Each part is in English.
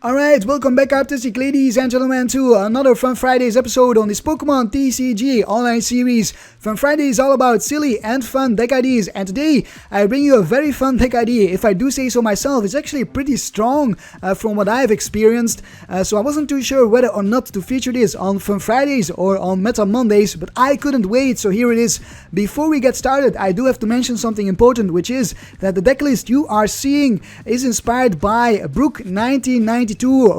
Alright, welcome back artistic ladies and gentlemen to another Fun Fridays episode on this Pokémon TCG Online series. Fun Friday is all about silly and fun deck ideas, and today I bring you a very fun deck idea. If I do say so myself, it's actually pretty strong from what I've experienced, so I wasn't too sure whether or not to feature this on Fun Fridays or on Meta Mondays, but I couldn't wait, so here it is. Before we get started, I do have to mention something important, which is that the deck list you are seeing is inspired by Brook 1992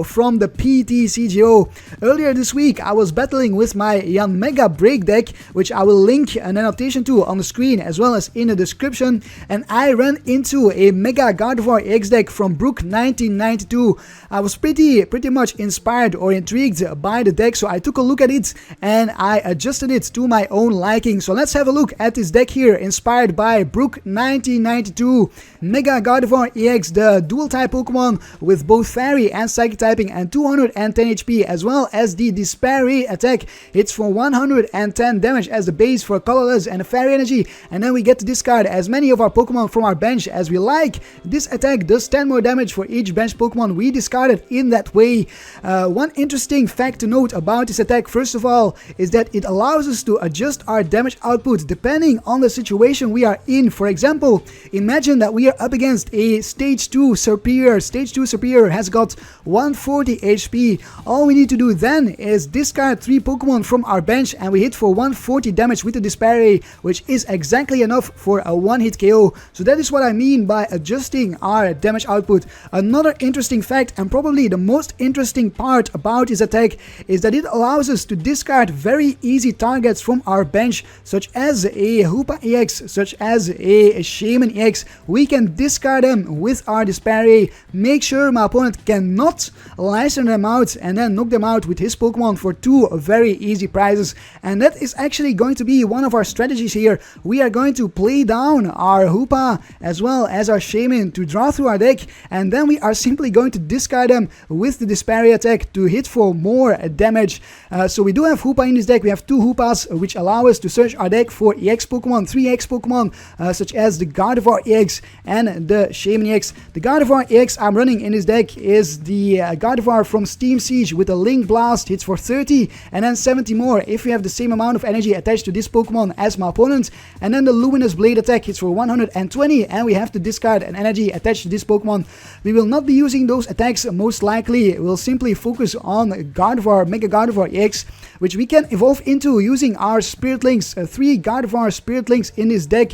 from the PTCGO. Earlier this week I was battling with my Mega Break deck, which I will link an annotation to on the screen as well as in the description, and I ran into a Mega Gardevoir-EX deck from Brook 1992. I was pretty much inspired or intrigued by the deck, so I took a look at it and I adjusted it to my own liking. So let's have a look at this deck here, inspired by Brook 1992. Mega Gardevoir-EX, the dual type Pokemon with both Fairy and Psychic typing and 210 HP, as well as the Despair attack hits for 110 damage as the base for colorless and a Fairy energy, and then we get to discard as many of our Pokemon from our bench as we like. This attack does 10 more damage for each bench Pokemon we discarded in that way. One interesting fact to note about this attack, first of all, is that it allows us to adjust our damage output depending on the situation we are in. For example, imagine that we are up against a Stage 2 Superior. Stage 2 Superior has got 140 HP. All we need to do then is discard 3 Pokemon from our bench and we hit for 140 damage with the Despair, which is exactly enough for a one-hit KO. So that is what I mean by adjusting our damage output. Another interesting fact, and probably the most interesting part about this attack, is that it allows us to discard very easy targets from our bench, such as a Hoopa-EX, such as a Shaymin-EX. We can discard them with our Despair. Make sure my opponent cannot Lysandre them out and then knock them out with his Pokemon for 2 very easy prizes. And that is actually going to be one of our strategies here. We are going to play down our Hoopa as well as our Shaymin to draw through our deck, and then we are simply going to discard them with the Despair attack to hit for more damage. So we do have Hoopa in this deck. We have 2 Hoopas which allow us to search our deck for EX Pokemon, 3 EX Pokemon such as the Gardevoir-EX and the Shaymin-EX. The Gardevoir-EX I'm running in this deck is the Gardevoir from Steam Siege with a Link Blast, hits for 30 and then 70 more if we have the same amount of energy attached to this Pokemon as my opponent, and then the Luminous Blade attack hits for 120 and we have to discard an energy attached to this Pokemon. We will not be using those attacks most likely. We'll simply focus on Gardevoir, Mega Gardevoir-EX, which we can evolve into using our Spirit Links, 3 Gardevoir Spirit Links in this deck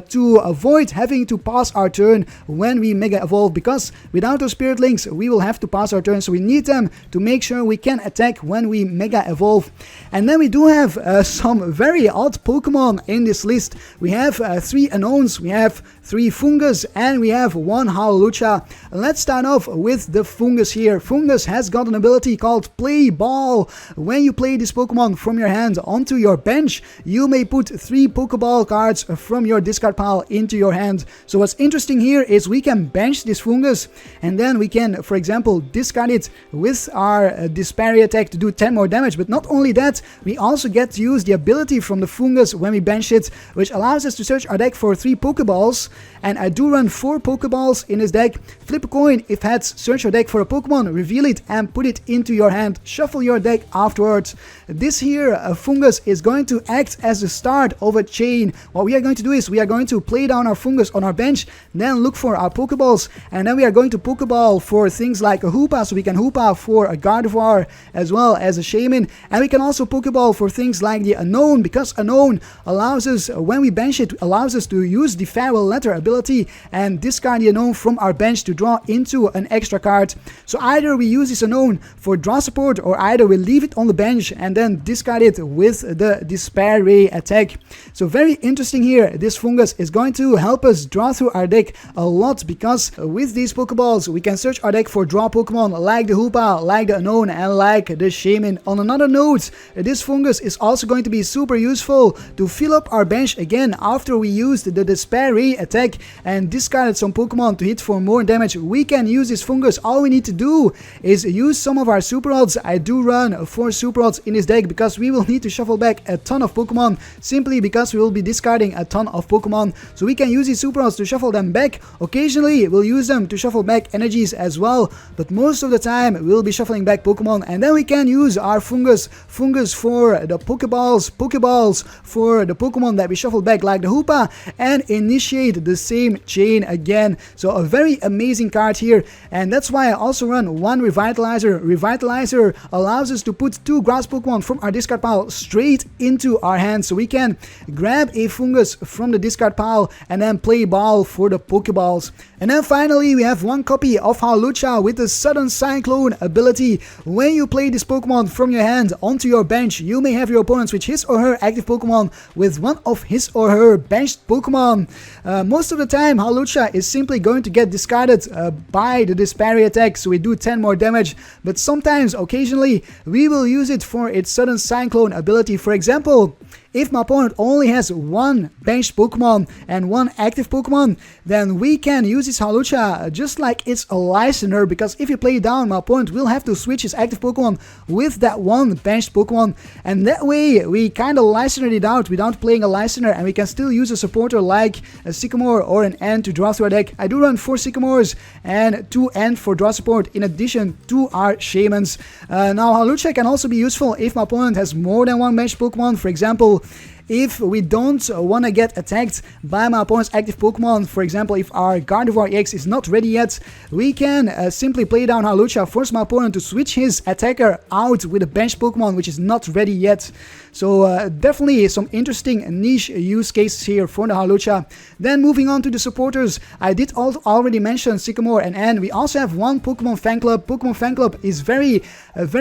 to avoid having to pass our turn when we Mega Evolve, because without those Spirit Links we will have to pass our turn, so we need them to make sure we can attack when we Mega Evolve. And then we do have some very odd Pokemon in this list. We have 3 Unowns, we have 3 Foongus, and we have 1 Hawlucha. Let's start off with the Foongus here. Foongus has got an ability called Play Ball. When you play this Pokemon from your hand onto your bench, you may put 3 Pokeball cards from your discard pile into your hand. So what's interesting here is we can bench this Foongus and then we can, for example, discard it with our Despair attack to do 10 more damage. But not only that, we also get to use the ability from the Foongus when we bench it, which allows us to search our deck for 3 Pokeballs. And I do run 4 Pokeballs in this deck. Flip a coin if heads, search your deck for a Pokemon, reveal it and put it into your hand. Shuffle your deck afterwards. This here Foongus is going to act as the start of a chain. What we are going to do is we are going to play down our Foongus on our bench, then look for our Pokeballs, and then we are going to Pokeball for things like a Hoopa, so we can Hoopa for a Gardevoir as well as a Shaymin, and we can also Pokeball for things like the Unown, because Unown allows us, when we bench it, allows us to use the Farewell Letter ability and discard the Unown from our bench to draw into an extra card. So either we use this Unown for draw support, or either we leave it on the bench and then discard it with the Despair attack. So very interesting here. This Foongus is going to help us draw through our deck a lot, because with these Pokeballs we can search our deck for draw Pokemon like the Hoopa, like the Unown, and like the Shaymin. On another note, this Foongus is also going to be super useful to fill up our bench again after we used the Despair attack and discarded some Pokemon to hit for more damage. We can use this Foongus. All we need to do is use some of our Super Rods. I do run 4 Super Rods in this deck because we will need to shuffle back a ton of Pokemon, simply because we will be discarding a ton of Pokemon. So we can use these Super Rods to shuffle them back. Occasionally we'll use them to shuffle back energies as well, but most of the time we'll be shuffling back Pokemon, and then we can use our Foongus for the Pokeballs for the Pokemon that we shuffle back like the Hoopa, and initiate the same chain again. So a very amazing card here, and that's why I also run one Revitalizer. Revitalizer allows us to put 2 grass Pokemon from our discard pile straight into our hands, so we can grab a Foongus from the discard pile and then play ball for the Pokeballs. And then finally we have one copy of Hawlucha with the Sudden Cyclone ability. When you play this Pokemon from your hand onto your bench, you may have your opponent switch his or her active Pokemon with one of his or her benched Pokemon. Most of the time Hawlucha is simply going to get discarded by the Disparry attack, so we do 10 more damage, but sometimes, occasionally, we will use it for its Sudden Cyclone ability. For example, if my opponent only has one benched Pokemon and one active Pokemon, then we can use this Hawlucha just like it's a Lysandre, because if you play it down, my opponent will have to switch his active Pokemon with that one benched Pokemon, and that way we kind of Lysandre it out without playing a Lysandre, and we can still use a supporter like a Sycamore or an Ant to draw through our deck. I do run 4 Sycamores and 2 Ant for draw support in addition to our Shaymins. Now Hawlucha can also be useful if my opponent has more than one benched Pokemon. For example, if we don't want to get attacked by my opponent's active Pokemon, for example, if our Gardevoir-EX is not ready yet, we can simply play down Hawlucha, force my opponent to switch his attacker out with a benched Pokemon which is not ready yet. So definitely some interesting niche use cases here for the Hawlucha. Then moving on to the supporters, I did already mention Sycamore and Anne. We also have one Pokemon Fan Club. Pokemon Fan Club is very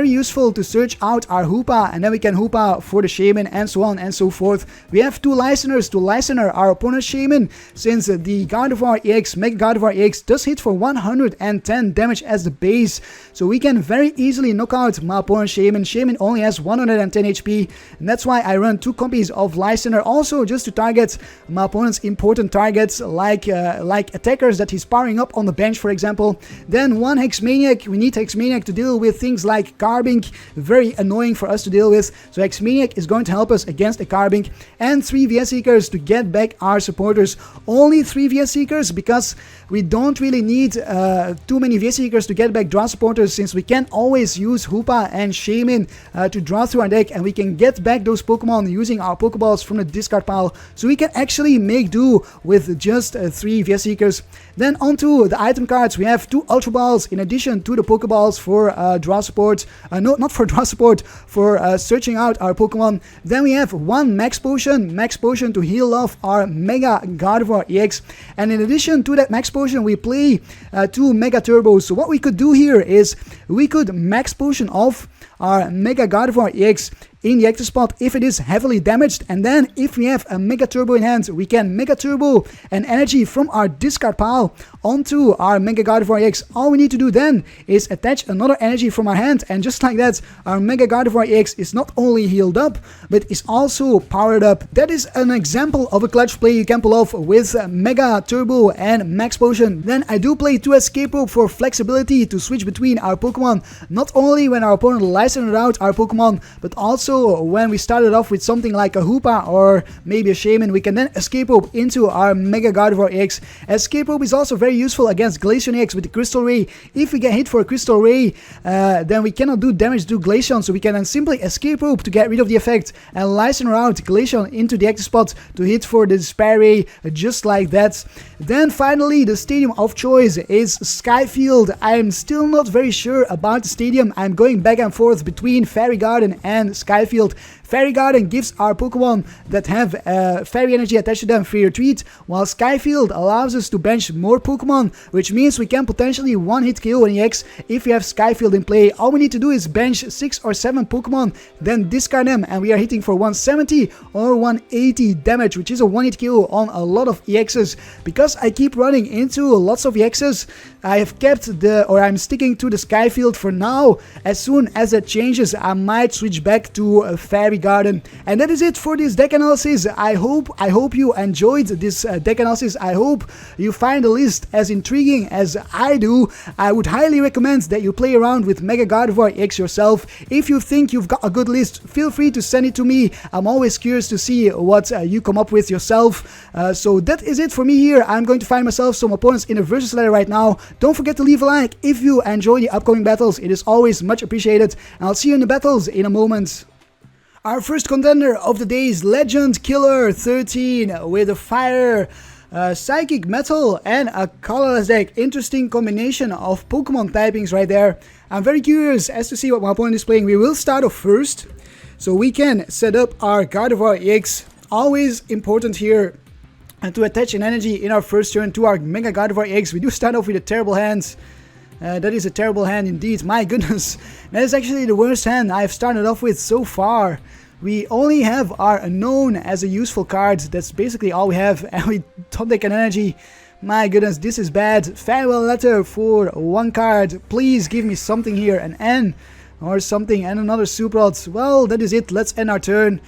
useful to search out our Hoopa, and then we can Hoopa for the Shaymin and so on and so forth. We have 2 Lysandres to Lysandre our opponent's Shaymin, since the Gardevoir-EX, Mega Gardevoir-EX does hit for 110 damage as the base, so we can very easily knock out my opponent's Shaymin. Shaymin only has 110 HP, and that's why I run 2 copies of Lysandre, also just to target my opponent's important targets like attackers that he's powering up on the bench, for example. Then 1 Hex Maniac. We need Hex Maniac to deal with things like Carbink, very annoying for us to deal with, so Hex Maniac is going to help us against a Carbink. And 3 VS Seekers to get back our supporters. Only 3 VS Seekers because we don't really need too many VS Seekers to get back draw supporters, since we can always use Hoopa and Shaymin to draw through our deck, and we can get back those Pokemon using our Pokeballs from the discard pile, so we can actually make do with just 3 VS Seekers. Then onto the item cards, we have 2 Ultra Balls in addition to the Pokeballs for draw support, no, not for draw support, for searching out our Pokemon. Then we have 1 Max Potion to heal off our Mega Gardevoir-EX, and in addition to that Max Potion we play 2 Mega Turbos. So what we could do here is we could Max Potion off our Mega Gardevoir-EX in the active spot if it is heavily damaged, and then if we have a Mega Turbo in hand, we can Mega Turbo an energy from our discard pile onto our Mega Gardevoir-EX. All we need to do then is attach another energy from our hand, and just like that, our Mega Gardevoir-EX is not only healed up, but is also powered up. That is an example of a clutch play you can pull off with Mega Turbo and Max Potion. Then I do play 2 Escape Rope for flexibility to switch between our Pokemon, not only when our opponent Lysandre out our Pokemon, but also when we started off with something like a Hoopa or maybe a Shaymin, we can then Escape Rope into our Mega Gardevoir-EX. Escape Rope is also very useful against Glaceon-EX with the Crystal Ray. If we get hit for a Crystal Ray, then we cannot do damage to Glaceon, so we can then simply Escape Rope to get rid of the effect and Lysandre out Glaceon into the active spot to hit for the Disparry, just like that. Then finally, the stadium of choice is Skyfield. I'm still not very sure about the stadium. I'm going back and forth between Fairy Garden and Skyfield. Fairy Garden gives our Pokemon that have Fairy Energy attached to them free retreat, while Skyfield allows us to bench more Pokemon, which means we can potentially one-hit KO an EX if we have Skyfield in play. All we need to do is bench 6 or 7 Pokemon, then discard them, and we are hitting for 170 or 180 damage, which is a one-hit KO on a lot of EXs. Because I keep running into lots of EXs, I have kept I'm sticking to the Skyfield for now. As soon as that changes, I might switch back to into a Fairy Garden. And that is it for this deck analysis. I hope you enjoyed this deck analysis. I hope you find the list as intriguing as I do. I would highly recommend that you play around with Mega Gardevoir-EX yourself. If you think you've got a good list, feel free to send it to me. I'm always curious to see what you come up with yourself. So that is it for me here. I'm going to find myself some opponents in a versus ladder right now. Don't forget to leave a like if you enjoy the upcoming battles. It is always much appreciated. And I'll see you in the battles in a moment. Our first contender of the day is Legend Killer 13 with a Fire, Psychic Metal and a colorless deck. Interesting combination of Pokemon typings right there. I'm very curious as to see what my opponent is playing. We will start off first, so we can set up our Gardevoir-EX. Always important here to attach an energy in our first turn to our Mega Gardevoir-EX. We do start off with a terrible hand. That is a terrible hand indeed, my goodness. That is actually the worst hand I've started off with so far. We only have our Unown as a useful card. That's basically all we have. And we top deck an energy. My goodness, this is bad. Farewell letter for one card. Please give me something here. An N or something and another Super Rod. Well, that is it. Let's end our turn.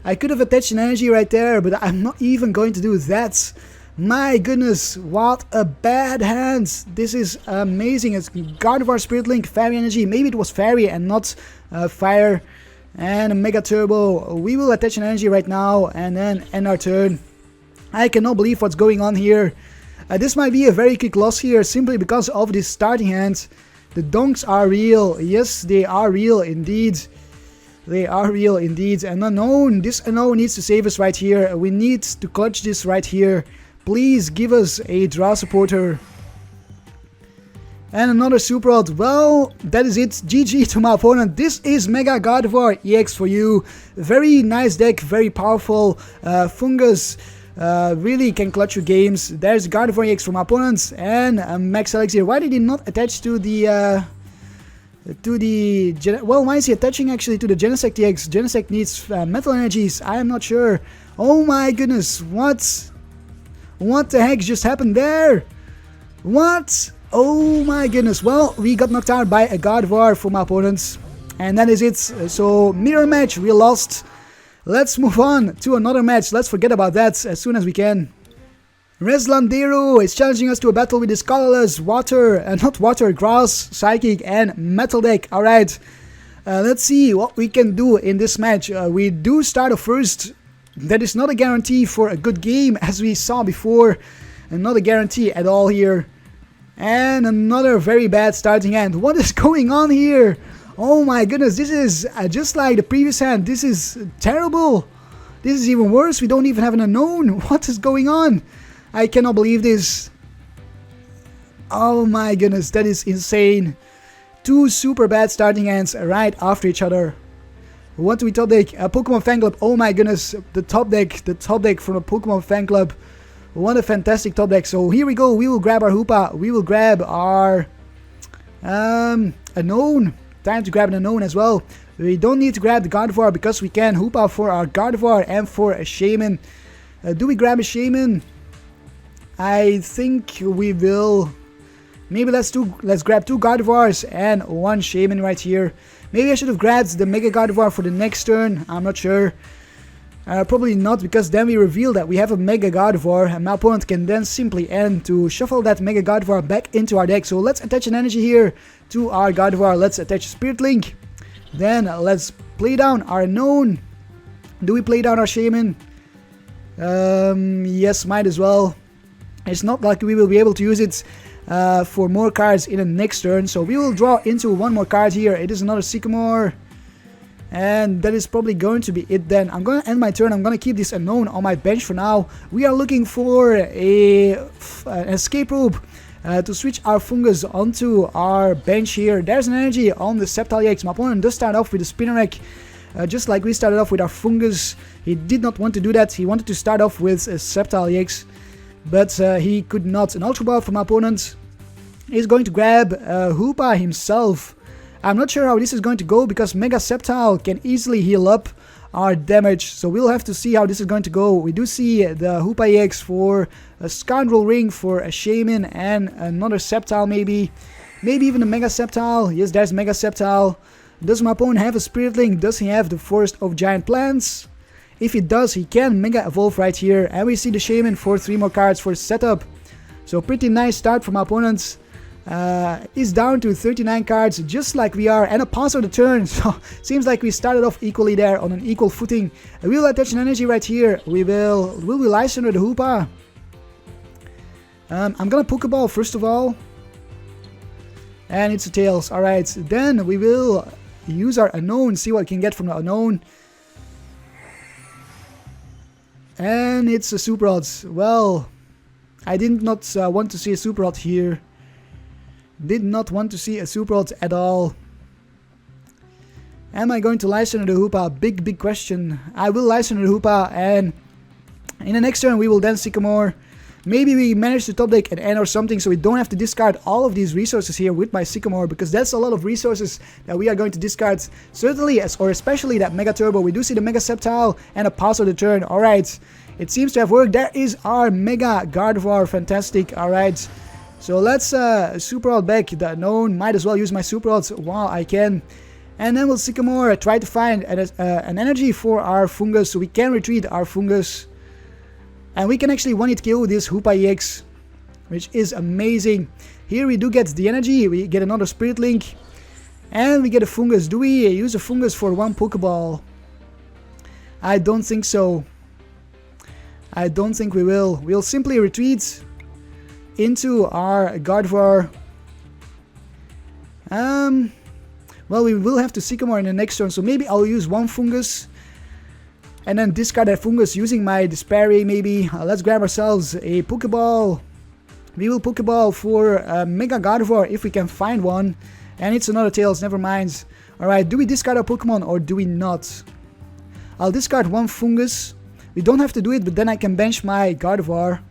I could have attached an energy right there, but I'm not even going to do that. My goodness, what a bad hand. This is amazing. It's Gardevoir Spirit Link, Fairy Energy. Maybe it was Fairy and not Fire. And a Mega Turbo. We will attach an energy right now and then end our turn. I cannot believe what's going on here. This might be a very quick loss here simply because of this starting hand. The donks are real. Yes, they are real indeed. They are real indeed. And Unown, this Unown needs to save us right here. We need to clutch this right here. Please give us a draw supporter. And another Super Rod. Well, that is it. GG to my opponent. This is Mega Gardevoir-EX for you. Very nice deck, very powerful. Foongus really can clutch your games. There's Gardevoir-EX for my opponents. And Max Elixir. Why did he not attach to the... well, why is he attaching actually to the Genesect EX? Genesect needs metal energies. I am not sure. Oh my goodness. What the heck just happened there? What? Oh my goodness. Well, we got knocked out by a Gardevoir for my opponents. And that is it. So, mirror match, we lost. Let's move on to another match. Let's forget about that as soon as we can. Reslandero is challenging us to a battle with his colorless grass, psychic and metal deck. Alright. Let's see what we can do in this match. We do start off first. That is not a guarantee for a good game, as we saw before. And not a guarantee at all here. And another very bad starting hand. What is going on here? Oh my goodness, this is just like the previous hand. This is terrible. This is even worse. We don't even have an Unown. What is going on? I cannot believe this. Oh my goodness, that is insane. Two super bad starting hands right after each other. What do we top deck? Pokemon Fan Club. Oh my goodness, the top deck from the Pokemon Fan Club. What a fantastic top deck. So here we go. We will grab our Hoopa. We will grab our Unown. Time to grab an Unown as well. We don't need to grab the Gardevoir because we can Hoopa for our Gardevoir and for a Shaymin. Do we grab a Shaymin? I think we will. Maybe let's grab two Gardevoirs and one Shaymin right here. Maybe I should have grabbed the Mega Gardevoir for the next turn. I'm not sure. Probably not, because then we reveal that we have a Mega Gardevoir, and my opponent can then simply end to shuffle that Mega Gardevoir back into our deck. So let's attach an energy here to our Gardevoir. Let's attach a Spirit Link. Then let's play down our Unown. Do we play down our Shaymin? Yes, might as well. It's not like we will be able to use it for more cards in the next turn. So we will draw into one more card here. It is another Sycamore. And that is probably going to be it then. I'm going to end my turn. I'm going to keep this Unown on my bench for now. We are looking for an Escape Rope to switch our Foongus onto our bench here. There's an energy on the Sceptile EX. My opponent does start off with a Spinarak. Just like we started off with our Foongus. He did not want to do that. He wanted to start off with a Sceptile EX. But he could not. An Ultra Ball from my opponent is going to grab Hoopa himself. I'm not sure how this is going to go because Mega Sceptile can easily heal up our damage. So we'll have to see how this is going to go. We do see the Hoopa-EX for a Scoundrel Ring for a Shaymin and another Sceptile maybe. Maybe even a Mega Sceptile. Yes, there's Mega Sceptile. Does my opponent have a Spirit Link? Does he have the Forest of Giant Plants? If he does, he can Mega Evolve right here. And we see the Shaymin for 3 more cards for setup. So pretty nice start from my opponents. Is down to 39 cards, just like we are, and a pass of the turn. So seems like we started off equally there on an equal footing. We will attach an energy right here. Will we Lysandre the Hoopa? I'm gonna Pokeball first of all. And it's a Tails. Alright, then we will use our Unown, see what we can get from the Unown. And it's a Super Rod. Well, I did not want to see a Super Rod here. Did not want to see a Super Rod at all. Am I going to Lysandre the Hoopa? Big question. I will Lysandre the Hoopa, and in the next turn we will then Sycamore. Maybe we manage to top deck an N or something, so we don't have to discard all of these resources here with my Sycamore, because that's a lot of resources that we are going to discard. Certainly, or especially that Mega Turbo. We do see the Mega Sceptile and a pass of the turn. Alright, it seems to have worked. There is our Mega Gardevoir. Fantastic. Alright. So let's Super Rod back the Unown. Might as well use my Super Rods while I can. And then we'll Sycamore, try to find an energy for our Foongus, so we can retreat our Foongus. And we can actually one-hit kill this Hoopa-EX, which is amazing. Here we do get the energy, we get another Spirit Link. And we get a Foongus. Do we use a Foongus for 1 Pokeball? I don't think so. I don't think we will. We'll simply retreat into our Gardevoir. Well, we will have to Sycamore in the next turn, so maybe I'll use 1 Foongus and then discard that Foongus using my Despairy maybe. Let's grab ourselves a Pokeball. We will Pokeball for Mega Gardevoir if we can find one. And it's another Tails, never mind. Alright, do we discard our Pokemon or do we not? I'll discard 1 Foongus. We don't have to do it, but then I can bench my Gardevoir.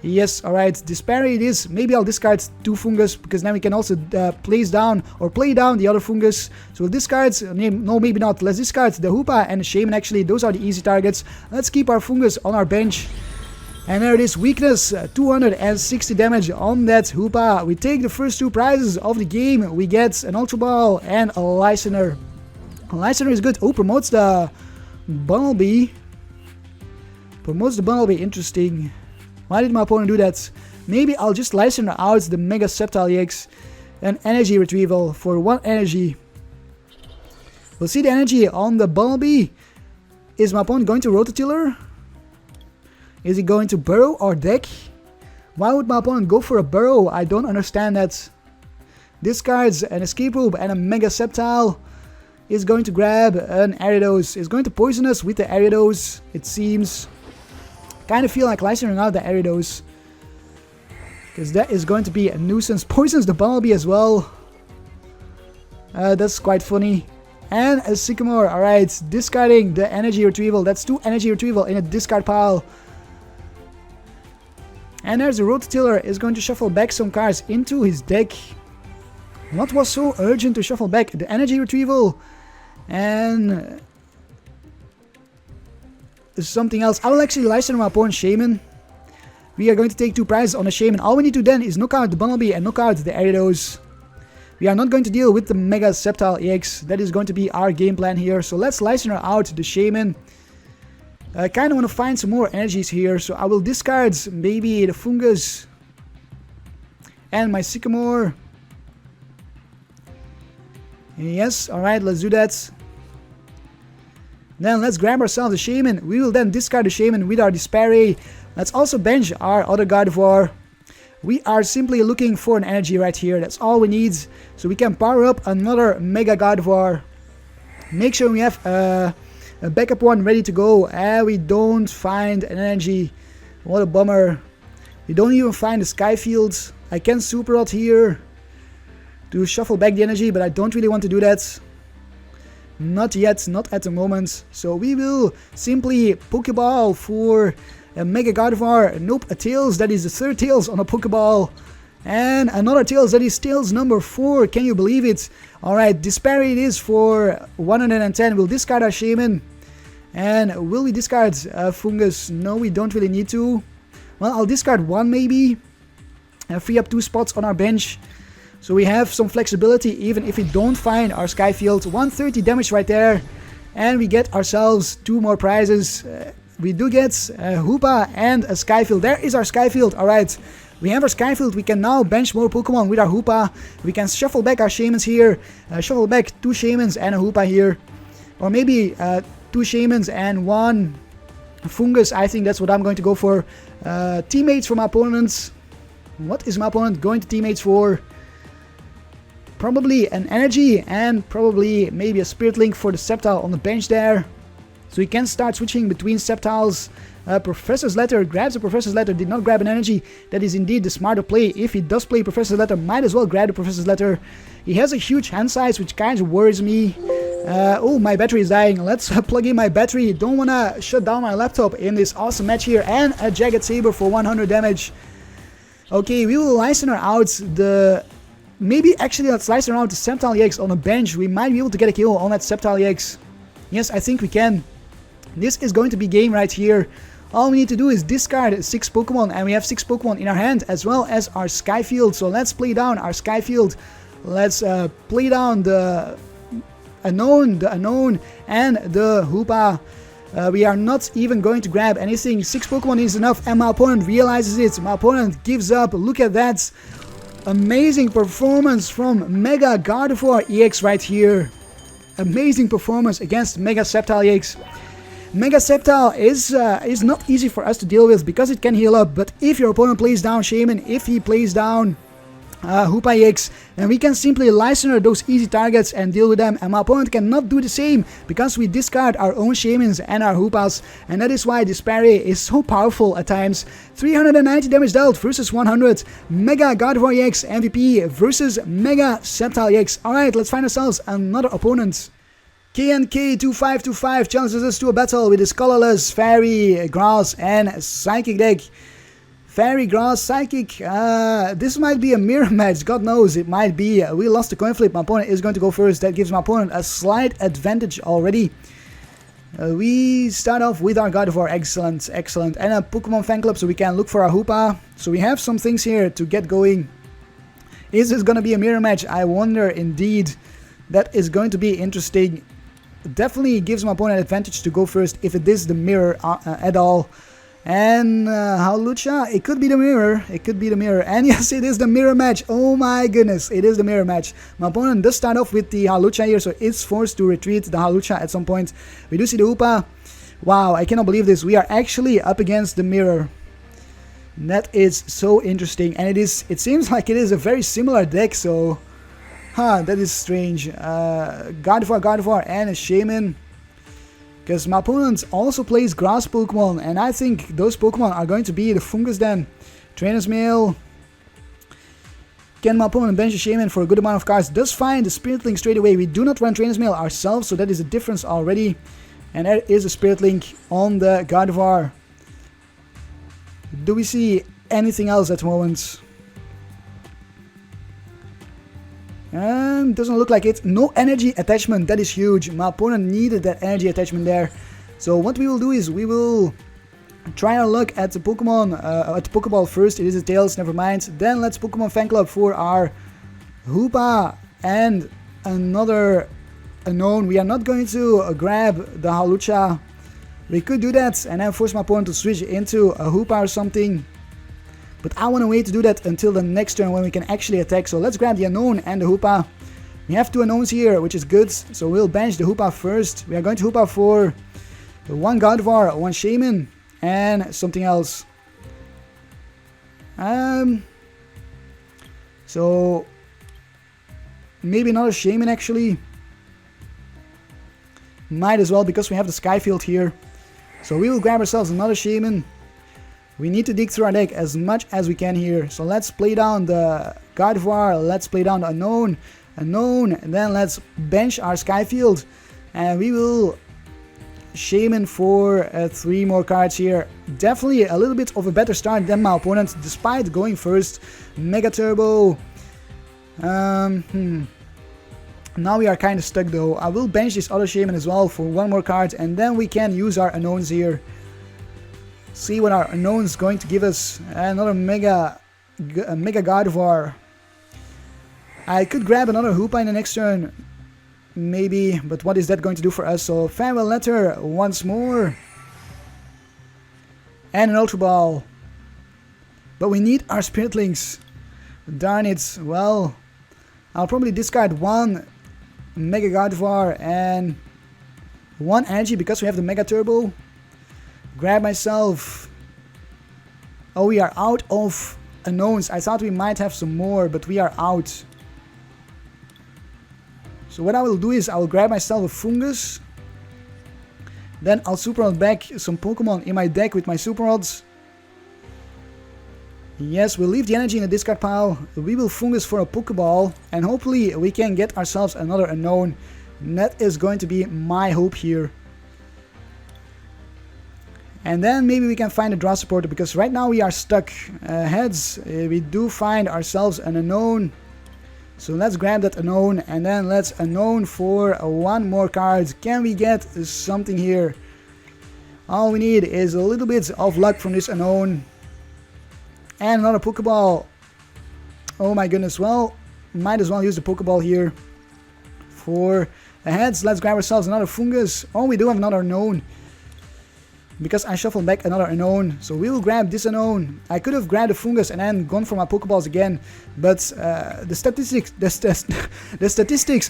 Yes, alright, Despairy it is. Maybe I'll discard 2 Foongus, because then we can also play down the other Foongus. So we'll discard, no maybe not, let's discard the Hoopa and the Shaymin actually, those are the easy targets. Let's keep our Foongus on our bench. And there it is, weakness, 260 damage on that Hoopa. We take the first 2 prizes of the game, we get an Ultra Ball and a Lysandre. Lysandre is good. Oh, promotes the Bunnelby. Promotes the Bunnelby, interesting. Why did my opponent do that? Maybe I'll just Lysandre out the Mega Sceptile EX and energy retrieval for 1 energy. We'll see the energy on the Bunnelby. Is my opponent going to Rototiller? Is he going to Burrow or Deck? Why would my opponent go for a Burrow? I don't understand that. Discards an Escape Rope and a Mega Sceptile. Is going to grab an Ariados. Is going to poison us with the Ariados, it seems. Kind of feel like Lysandring out the Ariados, because that is going to be a nuisance. Poisons the Bunnelby as well. That's quite funny. And a Sycamore. Alright, discarding the energy retrieval. That's 2 energy retrieval in a discard pile. And there's a Rototiller. Is going to shuffle back some cards into his deck. What was so urgent to shuffle back? The energy retrieval. And something else. I will actually Lysandre my opponent's Shaymin. We are going to take 2 prizes on a Shaymin. All we need to then is knock out the Bunnelby and knock out the Ariados. We are not going to deal with the Mega Sceptile EX. That is going to be our game plan here. So let's Lysandre out the Shaymin. I kind of want to find some more energies here. So I will discard maybe the Foongus and my Sycamore. Yes, alright, let's do that. Then let's grab ourselves a Shaymin. We will then discard the Shaymin with our Despairy. Let's also bench our other Gardevoir. We are simply looking for an energy right here. That's all we need. So we can power up another Mega Gardevoir. Make sure we have a backup one ready to go. And we don't find an energy. What a bummer. We don't even find the Skyfield. I can Super Rod here to shuffle back the energy, but I don't really want to do that. Not yet, not at the moment. So we will simply Pokeball for a Mega Gardevoir. Nope, a Tails. That is the 3rd Tails on a Pokeball. And another Tails. That is Tails number 4. Can you believe it? Alright, Despairy it is for 110. We'll discard our Shaymin. And will we discard Foongus? No, we don't really need to. Well, I'll discard 1 maybe. Free up 2 spots on our bench. So we have some flexibility even if we don't find our Sky Field. 130 damage right there. And we get ourselves 2 more prizes. We do get a Hoopa and a Sky Field. There is our Sky Field. Alright. We have our Sky Field. We can now bench more Pokemon with our Hoopa. We can shuffle back our Shaymins here. Shuffle back 2 Shaymins and a Hoopa here. Or maybe 2 Shaymins and 1 Foongus. I think that's what I'm going to go for. Teammates for my opponents. What is my opponent going to teammates for? Probably an energy and probably maybe a Spirit Link for the Sceptile on the bench there. So you can start switching between Sceptiles. Professor's Letter grabs a Professor's Letter, did not grab an energy. That is indeed the smarter play. If he does play Professor's Letter, might as well grab the Professor's Letter. He has a huge hand size, which kind of worries me. Oh, my battery is dying. Let's plug in my battery. Don't want to shut down my laptop in this awesome match here. And a Jagged Saber for 100 damage. Okay, we will Lysandre out the... Maybe actually let's Lysandre out the Sceptile-EX on the bench. We might be able to get a kill on that Sceptile-EX. Yes, I think we can. This is going to be game right here. All we need to do is discard 6 Pokemon, and we have 6 Pokemon in our hand as well as our Sky Field. So let's play down our Sky Field. Let's play down the Unown, and the Hoopa. We are not even going to grab anything. 6 Pokemon is enough, and my opponent realizes it. My opponent gives up. Look at that. Amazing performance from Mega Gardevoir-EX right here. Amazing performance against Mega Sceptile-EX. Mega Sceptile is not easy for us to deal with because it can heal up, but if your opponent plays down Shaymin, if he plays down Hoopa-EX, then we can simply Lysandre those easy targets and deal with them, and my opponent cannot do the same because we discard our own Shaymins and our Hoopas, and that is why this parry is so powerful at times. 390 damage dealt versus 100. Mega Gardevoir-EX MVP versus Mega Sceptile-EX. Alright, let's find ourselves another opponent. KNK2525 challenges us to a battle with his colorless Fairy, Grass and Psychic deck. Fairy, Grass, Psychic, this might be a mirror match, God knows, it might be. We lost the coin flip, my opponent is going to go first. That gives my opponent a slight advantage already. We start off with our Gardevoir, excellent, excellent. And a Pokemon fan club so we can look for our Hoopa. So we have some things here to get going. Is this going to be a mirror match? I wonder indeed. That is going to be interesting. Definitely gives my opponent an advantage to go first if it is the mirror at all. And Hawlucha, it could be the mirror, it could be the mirror, and yes, it is the mirror match. Oh my goodness, it is the mirror match. My opponent does start off with the Hawlucha here, so it's forced to retreat the Hawlucha at some point. We do see the Hoopa. Wow, I cannot believe this. We are actually up against the mirror. That is so interesting, and it seems like it is a very similar deck, so that is strange. Gardevoir, and a Shaymin. Because my opponent also plays grass Pokemon, and I think those Pokemon are going to be the Foongus then. Trainer's Mail. Can my opponent bench a Shaymin for a good amount of cards? Does find the Spirit Link straight away. We do not run Trainer's Mail ourselves, so that is a difference already. And there is a Spirit Link on the Gardevoir. Do we see anything else at the moment? Doesn't look like it. No energy attachment, that is huge. My opponent needed that energy attachment there. So what we will do is we will try our luck at the Pokemon, at the Pokeball first. It is a Tails, never mind. Then let's Pokemon Fan Club for our Hoopa and another Unown. We are not going to grab the Hawlucha. We could do that and then force my opponent to switch into a Hoopa or something. But I want to wait to do that until the next turn when we can actually attack. So let's grab the Unown and the Hoopa. We have 2 Unowns here, which is good. So we'll bench the Hoopa first. We are going to Hoopa for 1 Gardevoir, 1 Shaymin, and something else. So maybe another Shaymin actually. Might as well because we have the Sky Field here. So we will grab ourselves another Shaymin. We need to dig through our deck as much as we can here. So let's play down the Gardevoir, let's play down the Unown, and then let's bench our Sky Field. And we will Shaymin for 3 more cards here. Definitely a little bit of a better start than my opponent, despite going first. Mega Turbo. Now we are kind of stuck though. I will bench this other Shaymin as well for 1 more card, and then we can use our Unowns here. See what our Unown is going to give us. Another Mega Gardevoir. I could grab another Hoopa in the next turn, maybe, but what is that going to do for us? So farewell letter once more, and an Ultra Ball. But we need our Spiritlings. Darn it. Well, I'll probably discard one Mega Gardevoir and one energy because we have the Mega Turbo. Grab myself. Oh, we are out of unknowns. I thought we might have some more, but we are out. So what I will do is I will grab myself a Foongus. Then I'll Super Rod back some Pokemon in my deck with my Super Rods. Yes, we'll leave the energy in the discard pile. We will Foongus for a Pokeball. And hopefully we can get ourselves another unknown. That is going to be my hope here. And then maybe we can find a draw supporter, because right now we are stuck. Heads, we do find ourselves an unknown. So let's grab that unknown, and then let's unknown for one more card. Can we get something here? All we need is a little bit of luck from this unknown. And another Pokeball. Oh my goodness, well, might as well use the Pokeball here. For the heads, let's grab ourselves another Foongus. Oh, we do have another unknown, because I shuffled back another unknown. So we will grab this unknown. I could have grabbed a Foongus and then gone for my Pokeballs again, but the statistics,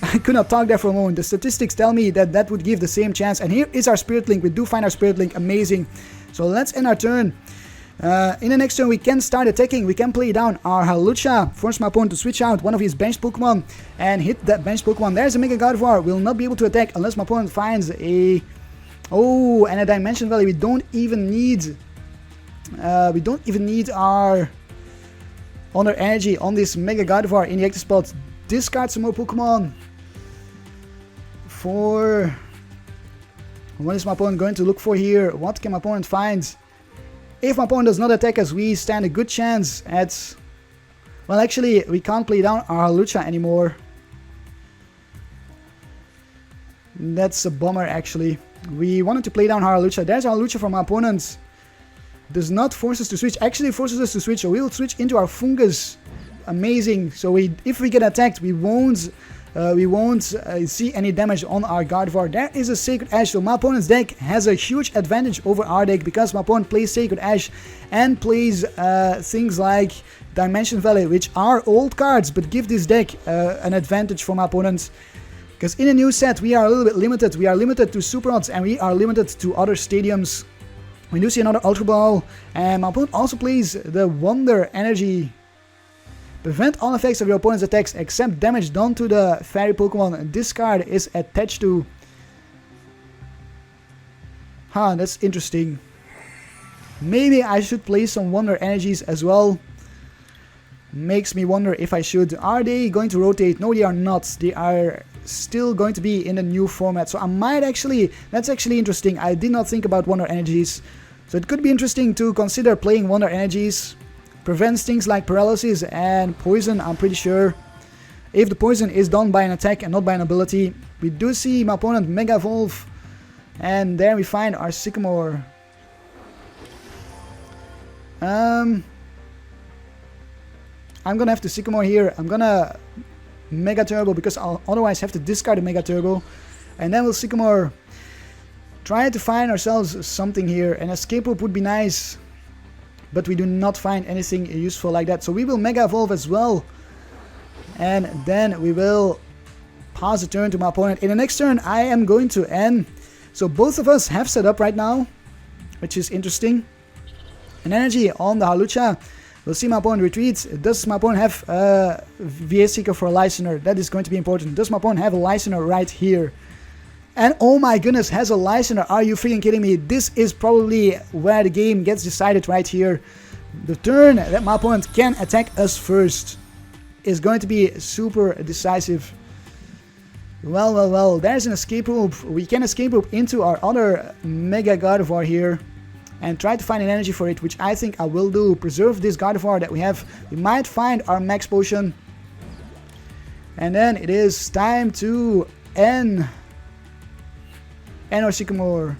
I could not talk there for a moment. The statistics tell me that that would give the same chance. And here is our Spirit Link. We do find our Spirit Link. Amazing. So let's end our turn. In the next turn we can start attacking. We can play down our Hawlucha, force my opponent to switch out one of his bench Pokemon and hit that bench Pokemon. There's a Mega Gardevoir. Will not be able to attack unless my opponent finds a... Oh, and a Dimension Valley. We don't even need our Honor Energy on this Mega Gardevoir in the active spot. Discard some more Pokemon. For what is my opponent going to look for here? What can my opponent find? If my opponent does not attack us, we stand a good chance at... Well, actually, we can't play down our Hawlucha anymore. That's a bummer, actually. We wanted to play down Hawlucha. There's Hawlucha from our opponent. Does not force us to switch. Actually forces us to switch. So we will switch into our Foongus. Amazing. So if we get attacked, we won't see any damage on our Gardevoir. There is a Sacred Ash. So my opponent's deck has a huge advantage over our deck, because my opponent plays Sacred Ash and plays things like Dimension Valley, which are old cards but give this deck an advantage for my opponent. Because in a new set we are a little bit limited. We are limited to Super Rods and we are limited to other stadiums. We do see another Ultra Ball, and my opponent also plays the Wonder Energy. Prevent all effects of your opponent's attacks except damage done to the fairy Pokemon this card is attached to. Huh, that's interesting. Maybe I should play some Wonder Energies as well. Makes me wonder if I should. Are they going to rotate? No, they are not. They are still going to be in a new format. So I might actually... That's actually interesting. I did not think about Wonder Energies. So it could be interesting to consider playing Wonder Energies. Prevents things like paralysis and poison, I'm pretty sure. If the poison is done by an attack and not by an ability. We do see my opponent Mega Evolve. And there we find our Sycamore. I'm gonna have to Sycamore here. I'm gonna Mega Turbo, because I'll otherwise have to discard the Mega Turbo. And then we'll Sycamore. Try to find ourselves something here. An Escape Rope would be nice, but we do not find anything useful like that. So we will Mega Evolve as well. And then we will pass the turn to my opponent. In the next turn I am going to end. So both of us have set up right now, which is interesting. An energy on the Hawlucha. We'll see my opponent retreat. Does my opponent have a VA Seeker for a Lysandre? That is going to be important. Does my opponent have a Lysandre right here? And oh my goodness, has a Lysandre. Are you freaking kidding me? This is probably where the game gets decided right here. The turn that my opponent can attack us first is going to be super decisive. Well, there's an Escape Rope. We can Escape Rope into our other Mega Gardevoir here and try to find an energy for it, which I think I will do. Preserve this Gardevoir that we have. We might find our Max Potion. And then it is time to end our Sycamore.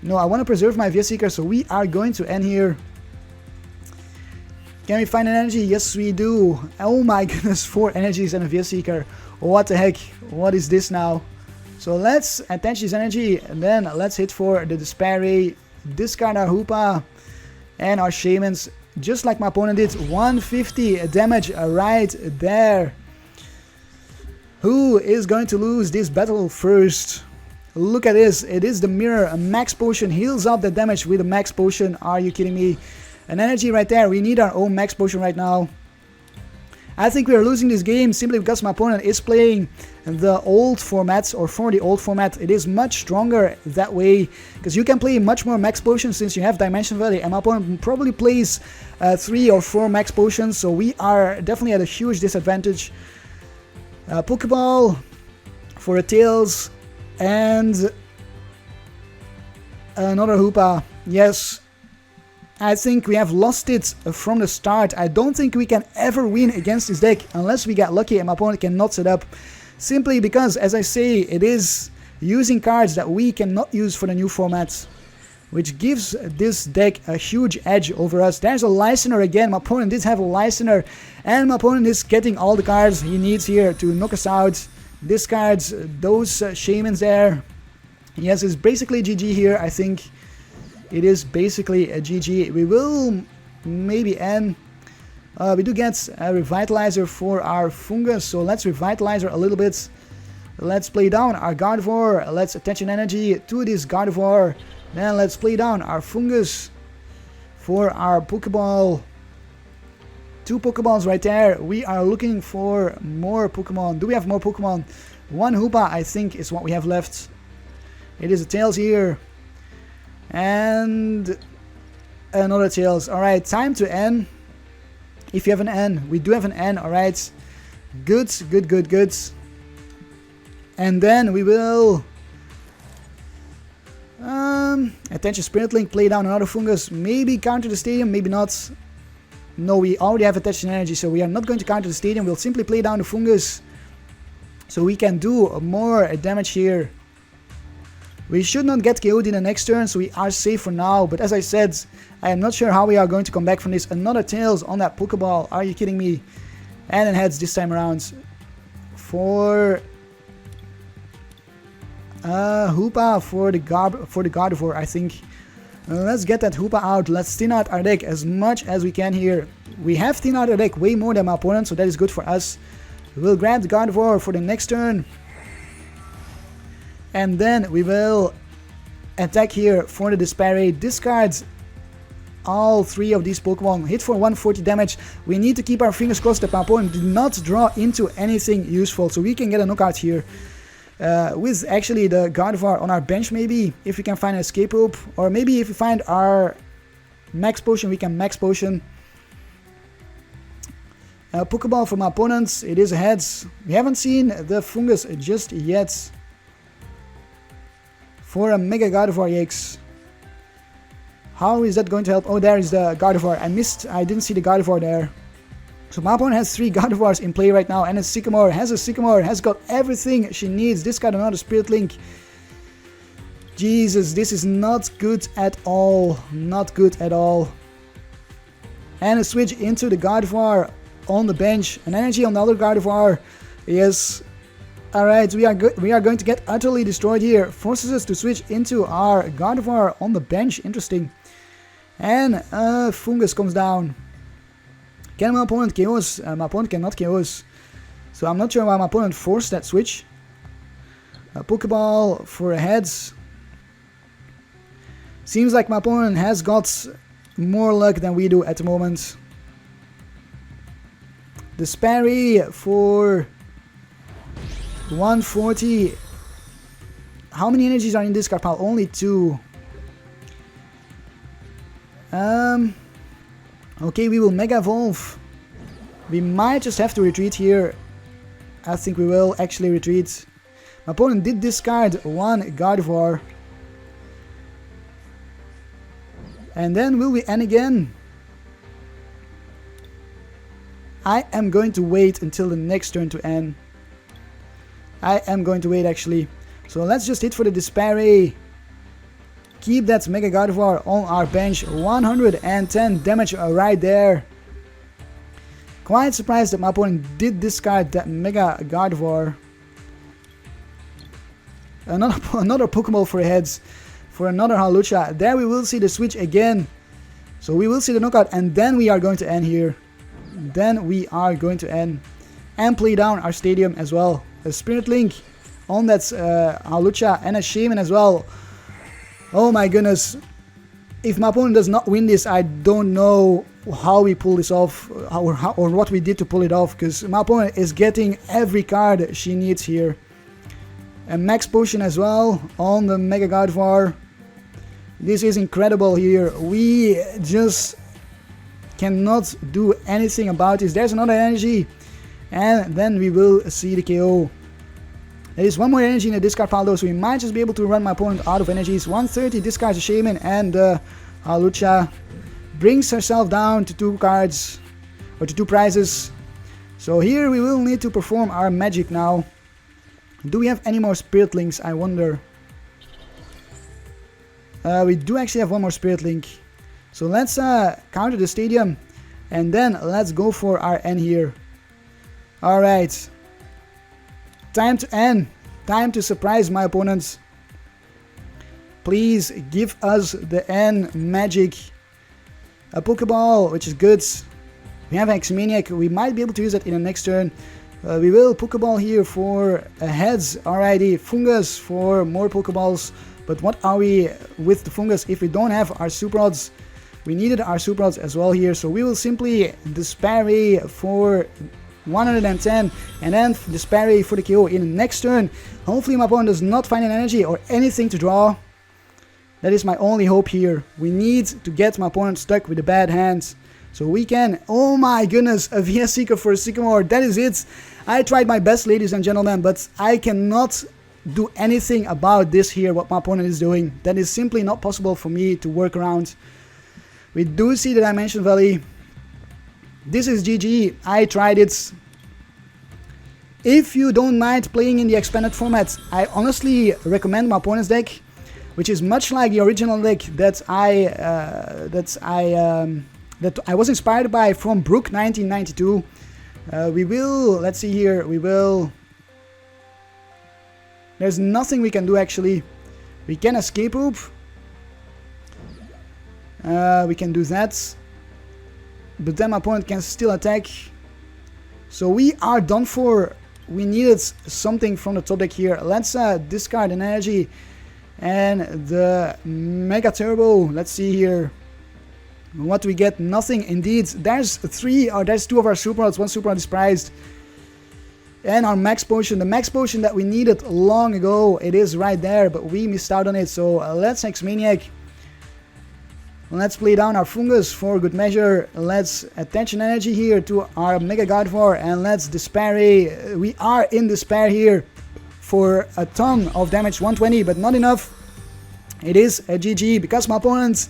No, I want to preserve my VS Seeker, so we are going to end here. Can we find an energy? Yes, we do. Oh my goodness, 4 energies and a VS Seeker. What the heck? What is this now? So let's attach this energy, and then let's hit for the Despair Ray, discard our Hoopa and our Shaymins, just like my opponent did. 150 damage right there. Who is going to lose this battle first? Look at this, it is the mirror. A max potion heals up the damage with a max potion. Are you kidding me? An energy right there. We need our own max potion right now. I think we are losing this game simply because my opponent is playing the old format, or for the old format. It is much stronger that way, because you can play much more max potions since you have Dimension Valley, and my opponent probably plays 3 or 4 max potions, so we are definitely at a huge disadvantage. Pokeball for a Tails, and another Hoopa. Yes, I think we have lost it from the start. I don't think we can ever win against this deck unless we get lucky and my opponent cannot set up. Simply because, as I say, it is using cards that we cannot use for the new formats, which gives this deck a huge edge over us. There's a Lysandre again. My opponent did have a Lysandre, and my opponent is getting all the cards he needs here to knock us out. Discards those Shaymins there. Yes, it's basically GG here, I think. It is basically a GG. We will maybe end. We do get a Revitalizer for our Foongus, so let's Revitalize her a little bit. Let's play down our Gardevoir. Let's attach an energy to this Gardevoir. Then let's play down our Foongus for our Pokeball. 2 Pokeballs right there. We are looking for more Pokemon. Do we have more Pokemon? 1 Hoopa, I think, is what we have left. It is a Tails here. And another Tails. Alright, time to end. If you have an N, we do have an N. Alright, good. And then we will attach a Spirit Link, play down another Foongus, maybe counter the stadium, maybe not. No, we already have attached an energy, so we are not going to counter the stadium. We'll simply play down the Foongus so we can do more damage here. We should not get KO'd in the next turn, so we are safe for now. But as I said, I am not sure how we are going to come back from this. Another Tails on that Pokeball. Are you kidding me? And then heads this time around for Hoopa for the Gardevoir, I think. Let's get that Hoopa out. Let's thin out our deck as much as we can here. We have thinned out our deck way more than my opponent, so that is good for us. We'll grab the Gardevoir for the next turn. And then we will attack here for the Despair Ray. Discards all 3 of these Pokemon. Hit for 140 damage. We need to keep our fingers crossed that my opponent did not draw into anything useful, so we can get a knockout here. With actually the Gardevoir on our bench, maybe, if we can find an Escape Rope, or maybe if we find our Max Potion, we can Max Potion. Pokeball from our opponents, it is a heads. We haven't seen the Foongus just yet. For a Mega Gardevoir-EX. How is that going to help? Oh, there is the Gardevoir. I didn't see the Gardevoir there. So my opponent has 3 Gardevoirs in play right now, and a Sycamore. Has got everything she needs. Discard another Spirit Link. Jesus, this is not good at all. Not good at all. And a switch into the Gardevoir on the bench. An energy on the other Gardevoir. Yes. Alright, we are going to get utterly destroyed here. Forces us to switch into our Gardevoir on the bench. Interesting. And Foongus comes down. Can my opponent KO us? My opponent cannot KO us. So I'm not sure why my opponent forced that switch. A Pokeball for a heads. Seems like my opponent has got more luck than we do at the moment. The Sparry for 140. How many energies are in this card pile? Only 2. Okay, we will Mega Evolve. We might just have to retreat here. I think we will actually retreat. My opponent did discard 1 Gardevoir. And then will we end again? I am going to wait until the next turn to end. I am going to wait actually. So let's just hit for the Despair Ray. Keep that Mega Gardevoir on our bench. 110 damage right there. Quite surprised that my opponent did discard that Mega Gardevoir. Another Pokeball for heads for another Hawlucha. There we will see the switch again. So we will see the knockout, and then we are going to end here. Then we are going to end and play down our stadium as well. A Spirit Link on that Hawlucha and a Shaymin as well. Oh my goodness. If my opponent does not win this, I don't know how we pull this off or what we did to pull it off, because my opponent is getting every card she needs here. A Max Potion as well on the Mega Gardevoir. This is incredible here. We just cannot do anything about this. There's another energy, and then we will see the KO. There is one more energy in the discard pile though, so we might just be able to run my opponent out of energies. 130 discards a Shaymin, and Hawlucha brings herself down to 2 cards, or to 2 prizes. So here we will need to perform our magic now. Do we have any more Spirit Links, I wonder? We do actually have one more Spirit Link. So let's counter the stadium, and then let's go for our N here. Alright. Time to end. Time to surprise my opponents. Please give us the N magic. A Pokeball, which is good. We have Hex Maniac. We might be able to use that in the next turn. We will Pokeball here for heads. Alrighty. Foongus for more Pokeballs. But what are we with the Foongus if we don't have our Super Rods? We needed our Super Rods as well here. So we will simply Despair for 110 and then Despair for the KO in the next turn. Hopefully my opponent does not find an energy or anything to draw. That is my only hope here. We need to get my opponent stuck with a bad hand. So we can... Oh my goodness, a VS Seeker for a Sycamore. That is it. I tried my best, ladies and gentlemen, but I cannot do anything about this here, what my opponent is doing. That is simply not possible for me to work around. We do see the Dimension Valley. This is GG. I tried it. If you don't mind playing in the expanded format, I honestly recommend my opponent's deck, which is much like the original deck that I was inspired by from Brook 1992. We will, let's see here, we will... There's nothing we can do actually. We can Escape Rope. We can do that. But then my opponent can still attack. So we are done for. We needed something from the top deck here. Let's discard an energy. And the Mega Turbo. Let's see here. What do we get? Nothing indeed. There's 2 of our Super Rods. 1 Super Rod is prized. And our Max Potion. The Max Potion that we needed long ago. It is right there, but we missed out on it. So let's Hex Maniac. Let's play down our Foongus for good measure. Let's attach an energy here to our Mega Gardevoir and let's Despair. We are in Despair here for a ton of damage, 120, but not enough. It is a GG because my opponent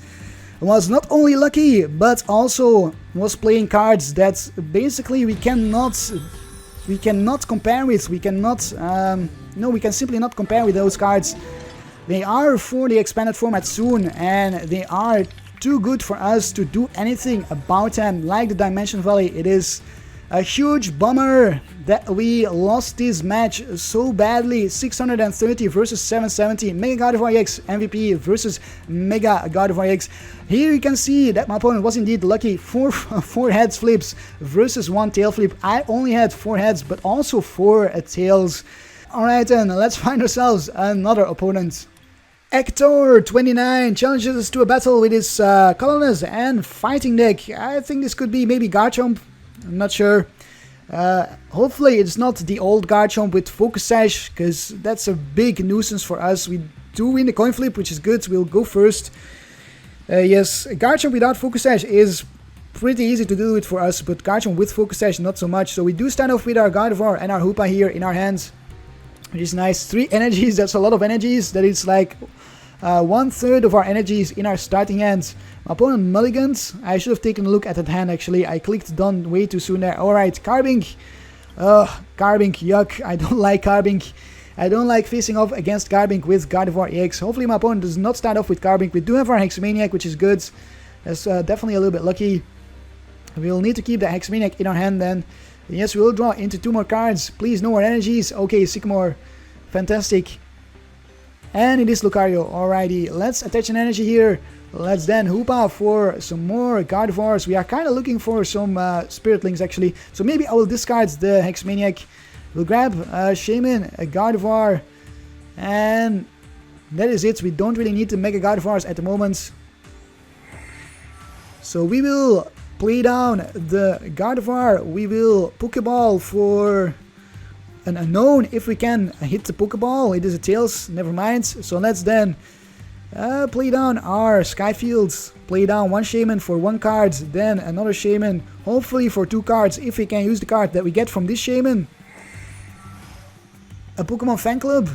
was not only lucky but also was playing cards that basically we cannot compare with. We cannot no, we can simply not compare with those cards. They are for the expanded format soon and they are too good for us to do anything about them. Like the Dimension Valley, it is a huge bummer that we lost this match so badly. 630 versus 770. Mega Gardevoir-EX MVP versus Mega Gardevoir-EX. Here you can see that my opponent was indeed lucky. 4 heads flips versus 1 tail flip. I only had 4 heads but also 4 tails. Alright then, let's find ourselves another opponent. Hector29 challenges us to a battle with his colorless and fighting deck. I think this could be maybe Garchomp. I'm not sure. Hopefully it's not the old Garchomp with Focus Sash, because that's a big nuisance for us. We do win the coin flip, which is good. We'll go first. Yes, Garchomp without Focus Sash is pretty easy to do it for us, but Garchomp with Focus Sash not so much. So we do start off with our Gardevoir and our Hoopa here in our hands, which is nice. 3 energies, that's a lot of energies. That is like 1/3 of our energies in our starting hands. My opponent mulligans. I should have taken a look at that hand actually. I clicked done way too soon there. Alright, Carbink. Carbink, yuck. I don't like Carbink. I don't like facing off against Carbink with Gardevoir-EX. Hopefully my opponent does not start off with Carbink. We do have our Hex Maniac, which is good. That's definitely a little bit lucky. We'll need to keep the Hex Maniac in our hand then. Yes, we'll draw into 2 more cards. Please, no more energies. Okay, Sycamore. Fantastic. And it is Lucario. Alrighty, let's attach an energy here. Let's then Hoopa for some more Gardevoirs. We are kind of looking for some Spiritlings actually. So maybe I will discard the Hex Maniac. We'll grab Shaymin, a Gardevoir. And that is it. We don't really need the Mega Gardevoirs at the moment. So we will play down the Gardevoir. We will Pokeball for an Unown if we can hit the Pokeball. It is a Tails, never mind. So let's then play down our Skyfields. Play down one Shaymin for 1 card, then another Shaymin, hopefully for 2 cards if we can use the card that we get from this Shaymin. A Pokemon Fan Club.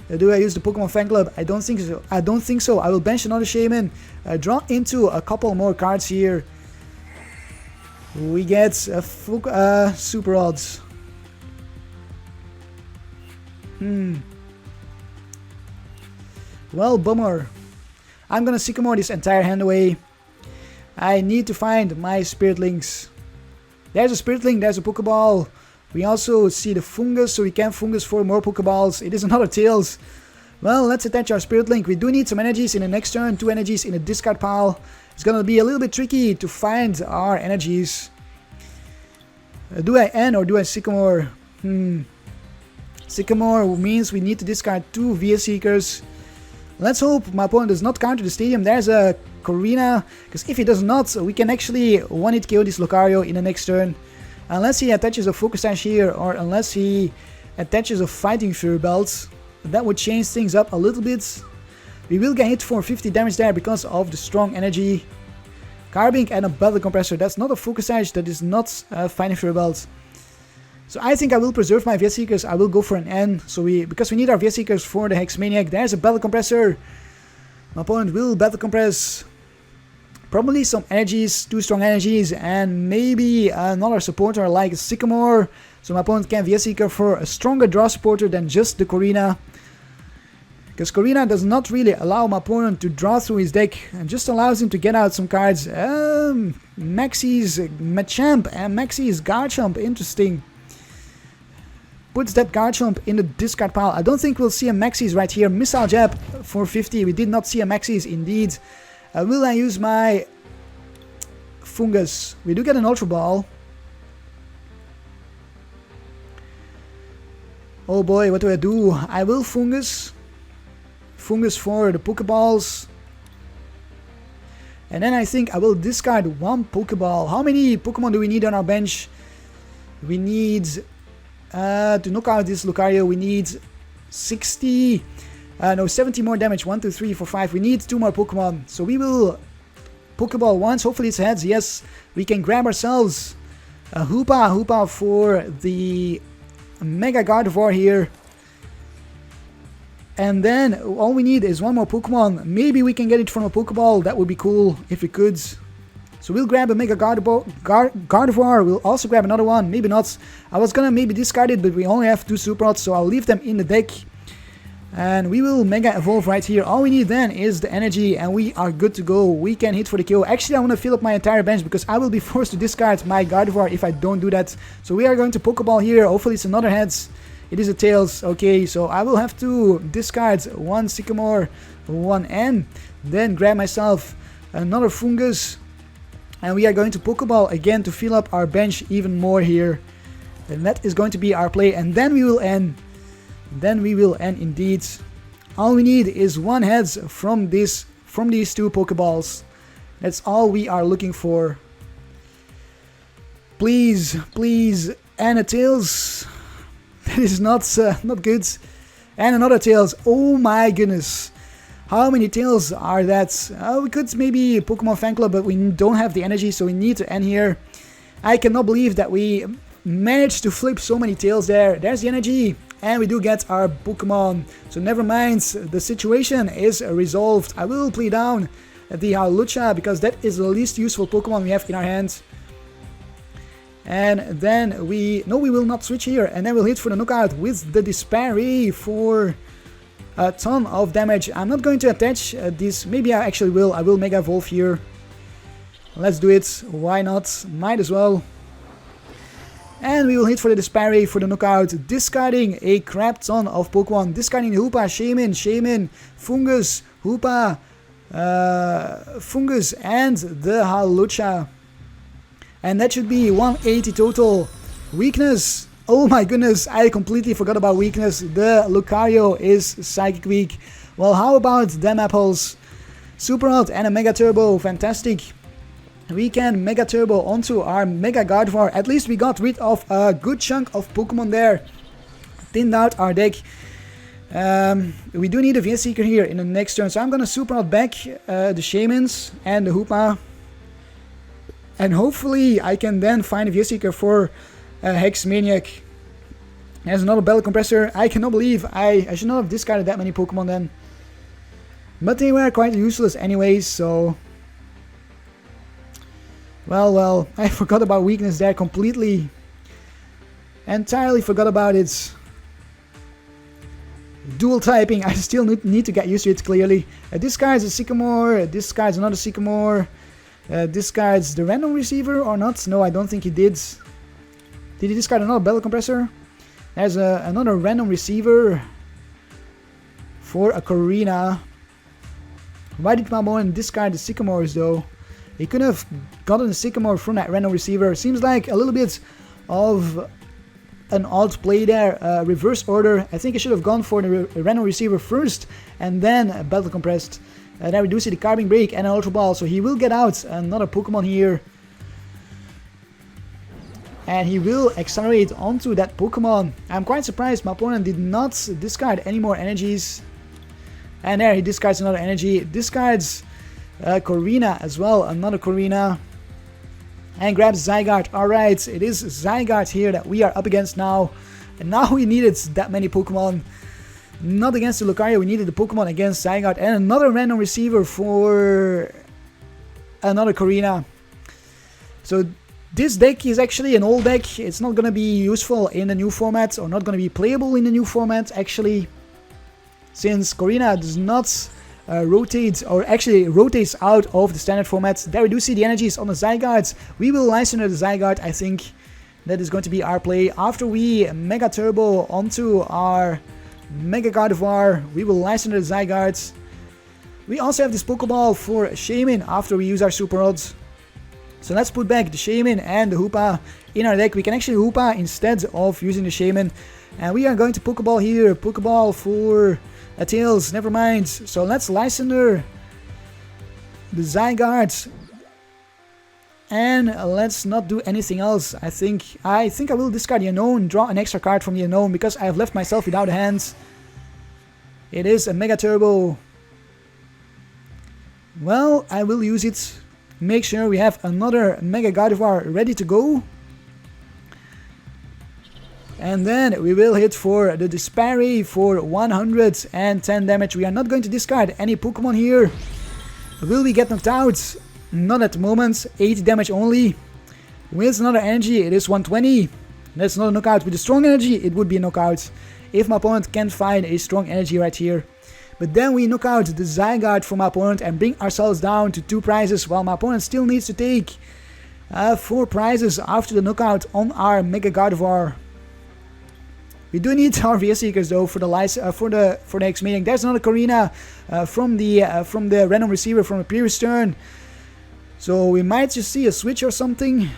Do I use the Pokemon Fan Club? I don't think so. I don't think so. I will bench another Shaymin. Draw into a couple more cards here. We get Super Rods. Well, bummer. I'm gonna Sycamore this entire hand away. I need to find my Spiritlings. There's a Spiritling, there's a Pokeball. We also see the Foongus, so we can Foongus for more Pokeballs. It is another Tails. Well, let's attach our Spiritlink. We do need some energies in the next turn, 2 energies in the discard pile. It's gonna be a little bit tricky to find our energies. Do I N or do I Sycamore? Sycamore means we need to discard 2 VS Seekers. Let's hope my opponent does not counter the stadium. There's a Corina, because if he does not, we can actually one-hit KO this Lucario in the next turn. Unless he attaches a Focus Sash here, or unless he attaches a Fighting Fury Belt. That would change things up a little bit. We will get hit for 50 damage there because of the strong energy. Carbink and a Battle Compressor. That's not a Focus Sash, that is not a Fighting Fury Belt. So I think I will preserve my VS Seekers. I will go for an N. Because we need our VS Seekers for the Hex Maniac. There's a Battle Compressor. My opponent will Battle Compress. Probably some energies, 2 strong energies, and maybe another supporter like Sycamore. So my opponent can VS Seeker for a stronger draw supporter than just the Corina. Because Corina does not really allow my opponent to draw through his deck, and just allows him to get out some cards. Maxie's Machamp and Maxie's Garchomp, interesting. Puts that Garchomp in the discard pile. I don't think we'll see a Maxie's right here. Missile Jab for 50. We did not see a Maxie's indeed. Will I use my Foongus? We do get an Ultra Ball. Oh boy, what do I do? I will Foongus. Foongus for the Pokeballs. And then I think I will discard 1 Pokeball. How many Pokemon do we need on our bench? We need, to knock out this Lucario, we need 70 more damage. 1, 2, 3, 4, 5. We need 2 more Pokemon. So we will Pokeball once. Hopefully it's heads. Yes, we can grab ourselves a Hoopa for the Mega Gardevoir here. And then all we need is 1 more Pokemon. Maybe we can get it from a Pokeball. That would be cool if we could. So we'll grab a Mega Gardevoir. We'll also grab another one. Maybe not. I was gonna maybe discard it, but we only have 2 Super Rods, so I'll leave them in the deck. And we will Mega Evolve right here. All we need then is the energy, and we are good to go. We can hit for the KO. Actually, I want to fill up my entire bench because I will be forced to discard my Gardevoir if I don't do that. So we are going to Pokeball here. Hopefully it's another heads. It is a Tails. Okay, so I will have to discard 1 Sycamore, 1 N. Then grab myself another Foongus. And we are going to Pokeball again to fill up our bench even more here. And that is going to be our play. And then we will end. Then we will end indeed. All we need is 1 heads from these 2 Pokeballs. That's all we are looking for. Please, please, and a Tails. That is not good. And another Tails. Oh my goodness. How many Tails are that? We could maybe Pokemon Fan Club, but we don't have the energy, so we need to end here. I cannot believe that we managed to flip so many Tails there. There's the energy. And we do get our Pokemon. So never mind, the situation is resolved. I will play down the Hawlucha because that is the least useful Pokemon we have in our hands. And then we will not switch here. And then we'll hit for the knockout with the Despair Ray for a ton of damage. I'm not going to attach this. Maybe I actually will. I will Mega Evolve here. Let's do it. Why not? Might as well. And we will hit for the Disparry for the knockout, discarding a crap ton of Pokemon. Discarding the Hoopa, Shaymin, Foongus, Hoopa, Foongus, and the Hawlucha. And that should be 180 total. Weakness. Oh my goodness, I completely forgot about weakness. The Lucario is Psychic weak. Well, how about them apples? Super Rod and a Mega Turbo. Fantastic. We can Mega Turbo onto our Mega Gardevoir. At least we got rid of a good chunk of Pokemon there. Thinned out our deck. We do need a VS Seeker here in the next turn. So I'm gonna Super Rod back the Shaymins and the Hoopa. And hopefully I can then find a VS Seeker for Hex Maniac. There's another Battle Compressor. I cannot believe I should not have discarded that many Pokemon then. But they were quite useless anyways, so... Well, I forgot about weakness there completely. Entirely forgot about it. Dual typing, I still need to get used to it clearly. Discards a Sycamore, discards another Sycamore. Discards the random receiver or not? No, I don't think he did. Did he discard another Battle Compressor? There's another random receiver for a Corina. Why did Mamon discard the Sycamores though? He could have gotten a Sycamore from that random receiver. Seems like a little bit of an odd play there. Reverse order. I think I should have gone for the random receiver first and then Battle Compressed. There we do see the Carbink break and an Ultra Ball. So he will get out another Pokemon here. And he will accelerate onto that Pokemon. I'm quite surprised my opponent did not discard any more energies. And there he discards another energy. Discards Corina as well, another Corina. And grabs Zygarde. Alright, it is Zygarde here that we are up against now. And now we needed that many Pokemon. Not against the Lucario, we needed the Pokemon against Zygarde. And another random receiver for another Corina. So this deck is actually an old deck. It's not going to be useful in the new format, or not going to be playable in the new format actually. Since Corina does not rotate, or actually rotates out of the standard format. There we do see the energies on the Zygarde. We will Lysandre the Zygarde, I think. That is going to be our play. After we Mega Turbo onto our Mega Gardevoir, we will Lysandre the Zygarde. We also have this Pokeball for Shaymin after we use our Super Rods. So let's put back the Shaymin and the Hoopa in our deck. We can actually Hoopa instead of using the Shaymin. And we are going to Pokeball here. Pokeball for Tails, never mind. So let's Lysandre the Zygarde. And let's not do anything else. I think I will discard the Unown, draw an extra card from the Unown because I have left myself without a hand. It is a Mega Turbo. Well, I will use it. Make sure we have another Mega Gardevoir ready to go. And then we will hit for the Disparry for 110 damage. We are not going to discard any Pokemon here. Will we get knocked out? Not at the moment. 80 damage only. With another energy, it is 120. That's not a knockout. With a strong energy, it would be a knockout. If my opponent can't find a strong energy right here. But then we knock out the Zygarde from my opponent and bring ourselves down to 2 prizes. While my opponent still needs to take 4 prizes after the knockout on our Mega Gardevoir. We do need our VS Seekers though for the Hex Maniac. There's another Corina from the random receiver from the previous turn. So we might just see a switch or something.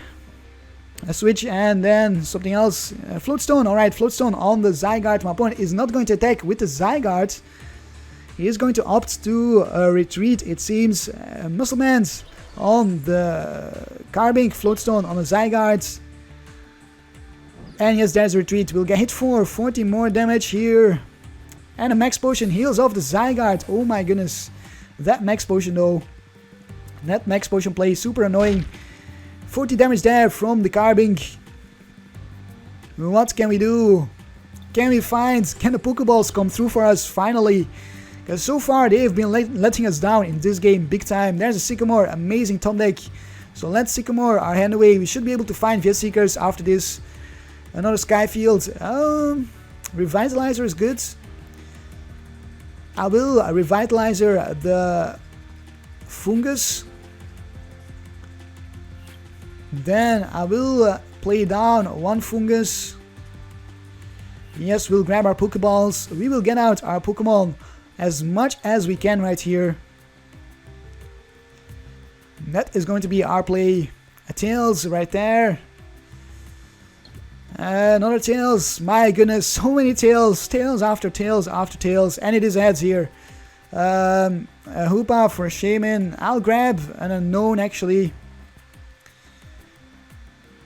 A switch and then something else. Floatstone, alright, Floatstone on the Zygarde. My opponent is not going to attack with the Zygarde. He is going to opt to retreat, it seems. Muscleman on the Carbink, Floatstone on the Zygarde. And yes, there's a retreat. We'll get hit for 40 more damage here. And a Max Potion heals off the Zygarde. Oh my goodness. That Max Potion though. That Max Potion play is super annoying. 40 damage there from the Carbink. What can we do? Can the Pokeballs come through for us finally? Because so far they have been letting us down in this game big time. There's a Sycamore, amazing top deck. So let's Sycamore our hand away. We should be able to find VS Seekers after this. Another Skyfield. Revitalizer is good. I will Revitalizer the Foongus. Then I will play down one Foongus. Yes, we'll grab our Pokeballs. We will get out our Pokemon as much as we can right here. That is going to be our play. A Tails right there. Another Tails. My goodness, so many Tails. Tails after Tails after Tails. And it is heads here. A Hoopa for Shaymin. I'll grab an Unown actually.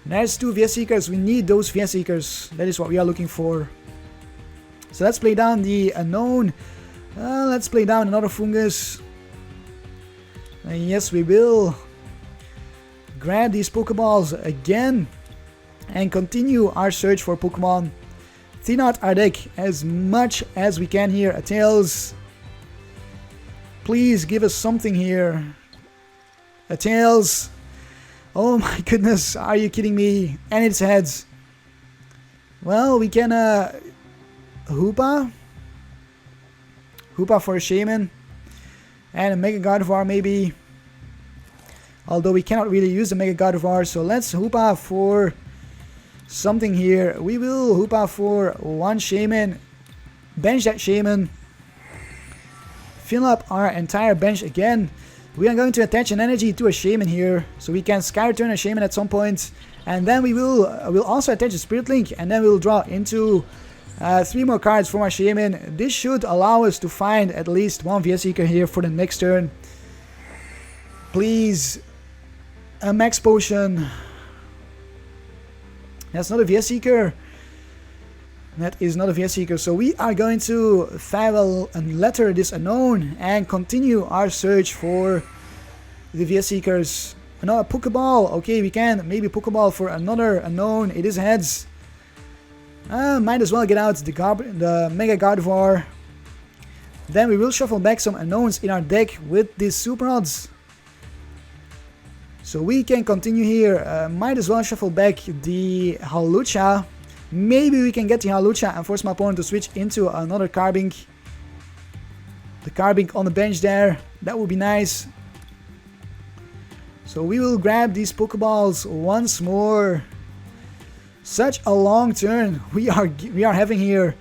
There's 2 VS Seekers. We need those VS Seekers. That is what we are looking for. So let's play down the Unown. Let's play down another Foongus. Yes, we will grab these Pokeballs again and continue our search for Pokemon. Thin out our deck as much as we can here. A Tails. Please give us something here. A Tails. Oh my goodness, are you kidding me? And it's heads. Well, we can Hoopa for a Shaymin. And a Mega Gardevoir maybe. Although we cannot really use the Mega Gardevoir, so let's Hoopa for something here. We will Hoopa for one Shaymin. Bench that Shaymin. Fill up our entire bench again. We are going to attach an energy to a Shaymin here, so we can Sky Return a Shaymin at some point, and then we will we'll also attach a Spirit Link, and then we'll draw into 3 more cards from our Shaymin. This should allow us to find at least one VS Seeker here for the next turn. Please, a Max Potion. That's not a VS Seeker. That is not a VS Seeker, so we are going to farewell and letter this Unown and continue our search for the VS Seekers. Another Pokeball. Okay, we can maybe Pokeball for another Unown. It is heads. Might as well get out the Mega Gardevoir. Then we will shuffle back some Unowns in our deck with these Super Rods. So we can continue here. Might as well shuffle back the Hawlucha. Maybe we can get the Hawlucha and force my opponent to switch into another Carbink. The Carbink on the bench there. That would be nice. So we will grab these Pokeballs once more. Such a long turn we are having here.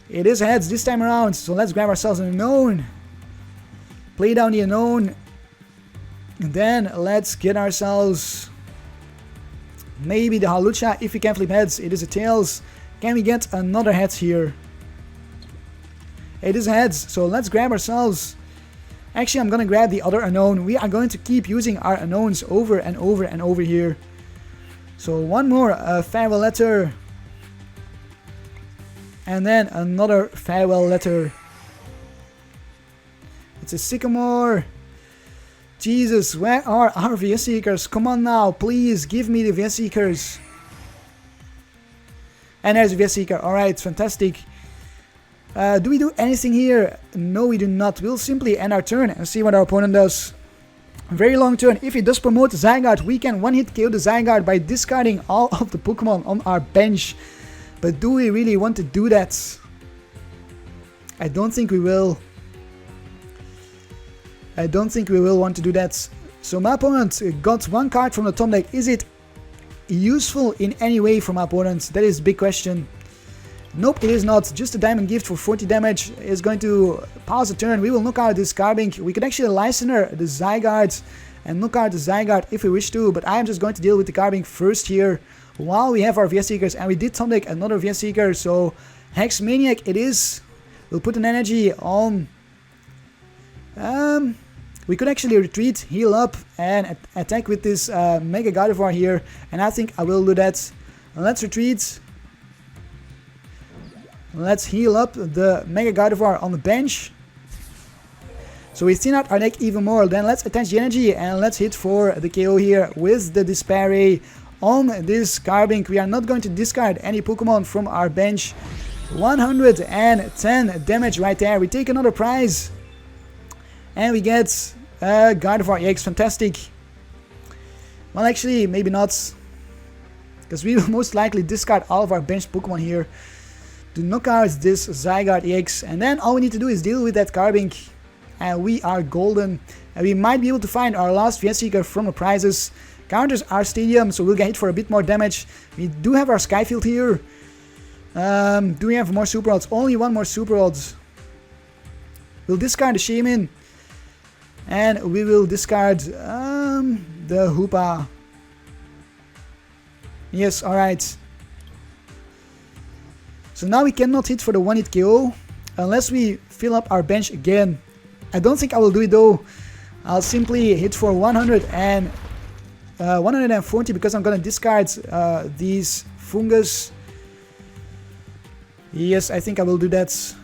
It is heads this time around, so let's grab ourselves an Unown. Play down the Unown. And then let's get ourselves maybe the Hawlucha. If we can flip heads, it is a Tails. Can we get another heads here? It is heads, so let's grab ourselves. Actually, I'm gonna grab the other Unown. We are going to keep using our Unowns over and over and over here. So one more farewell letter. And then another farewell letter. It's a Sycamore. Jesus, where are our VS Seekers? Come on now, please give me the VS Seekers. And there's a VS Seeker. Alright, fantastic. Do we do anything here? No, we do not. We'll simply end our turn and see what our opponent does. Very long turn. If he does promote Zygarde, we can one-hit KO the Zygarde by discarding all of the Pokemon on our bench. But do we really want to do that? I don't think we will. I don't think we will want to do that. So my opponent got one card from the top deck. Is it useful in any way for my opponent? That is a big question. Nope, it is not. Just a Diamond Gift for 40 damage is going to pause the turn. We will knock out this Carbink. We could actually Lysandre the Zygarde and knock out the Zygarde if we wish to, but I am just going to deal with the Carbink first here while we have our VS Seekers, and we did top deck another VS Seeker, so Hex Maniac it is. We'll put an energy on. We could actually retreat, heal up, and attack with this Mega Gardevoir here, and I think I will do that. Let's retreat. Let's heal up the Mega Gardevoir on the bench. So we thin out our deck even more. Then let's attach the energy and let's hit for the KO here with the Despair Ray on this Carbink. We are not going to discard any Pokemon from our bench. 110 damage right there. We take another prize. And we get Gardevoir-EX. Fantastic. Well, actually, maybe not. Because we will most likely discard all of our bench Pokemon here to knock out this Zygarde-EX. And then all we need to do is deal with that Carbink. And we are golden. And we might be able to find our last VS Seeker from the prizes. counters our stadium, so we'll get hit for a bit more damage. We do have our Skyfield here. Do we have more Super Rods? Only one more Super Rods. We'll discard the Shaymin. And we will discard the Hoopa. Yes, alright. So now we cannot hit for the 1-hit KO unless we fill up our bench again. I don't think I will do it though. I'll simply hit for 140 because I'm gonna discard these Foongus. Yes, I think I will do that.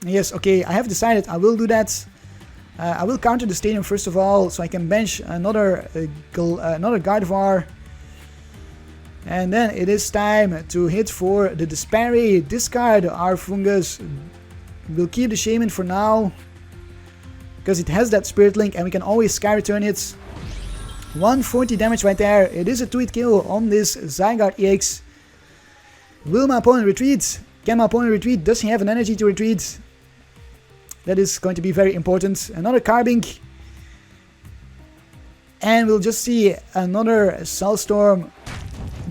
Yes, okay, I have decided I will do that. I will counter the stadium first of all, so I can bench another Gardevoir. And then it is time to hit for the Despairy, discard our Foongus. We'll keep the Shaymin for now, because it has that Spirit Link and we can always Sky Return it. 140 damage right there. It is a 2-hit kill on this Zygarde EX. Will my opponent retreat? Can my opponent retreat? Does he have an energy to retreat? That is going to be very important. Another Carbink. And we'll just see another Soulstorm.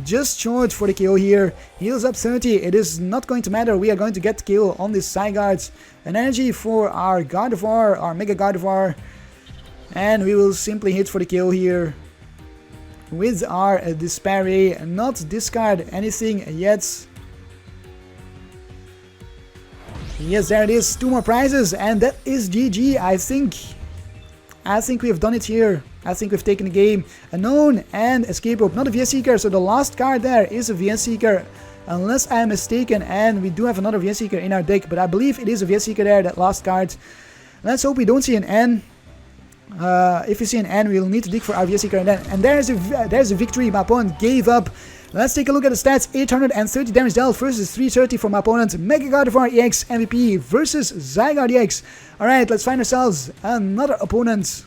Just short for the KO here. Heals up 30. It is not going to matter. We are going to get KO on this Zygarde. An energy for our Gardevoir, our Mega Gardevoir. And we will simply hit for the KO here with our Despairy. Not discard anything yet. Yes, there it is. 2 more prizes, and that is GG. I think we have done it here. I think we've taken the game. Unown and Escape Rope, not a VS Seeker, so the last card there is a VS Seeker, unless I am mistaken, and we do have another VS Seeker in our deck, but I believe it is a VS Seeker there, that last card. Let's hope we don't see an N. If we see an N, we'll need to dig for our VS Seeker, and there's a victory. My opponent gave up. Let's take a look at the stats. 830 damage dealt versus 330 for my opponent. Mega Gardevoir-EX MVP versus Zygarde-EX. Alright, let's find ourselves another opponent.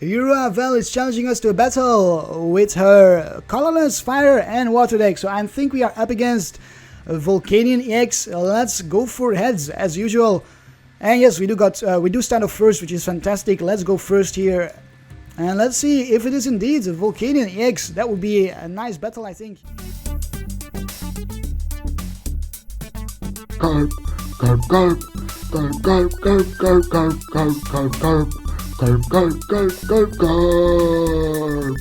Uravel is challenging us to a battle with her colorless fire and water deck. So I think we are up against Volcanion EX. Let's go for heads as usual. And yes, we do start off first, which is fantastic. Let's go first here. And let's see if it is indeed Volcanion EX. That would be a nice battle, I think. Karp, Karp, Karp, Karp, Karp, Karp, Karp, Karp, Karp, Karp, Karp, Karp, Karp, Karp, Karp, Karp.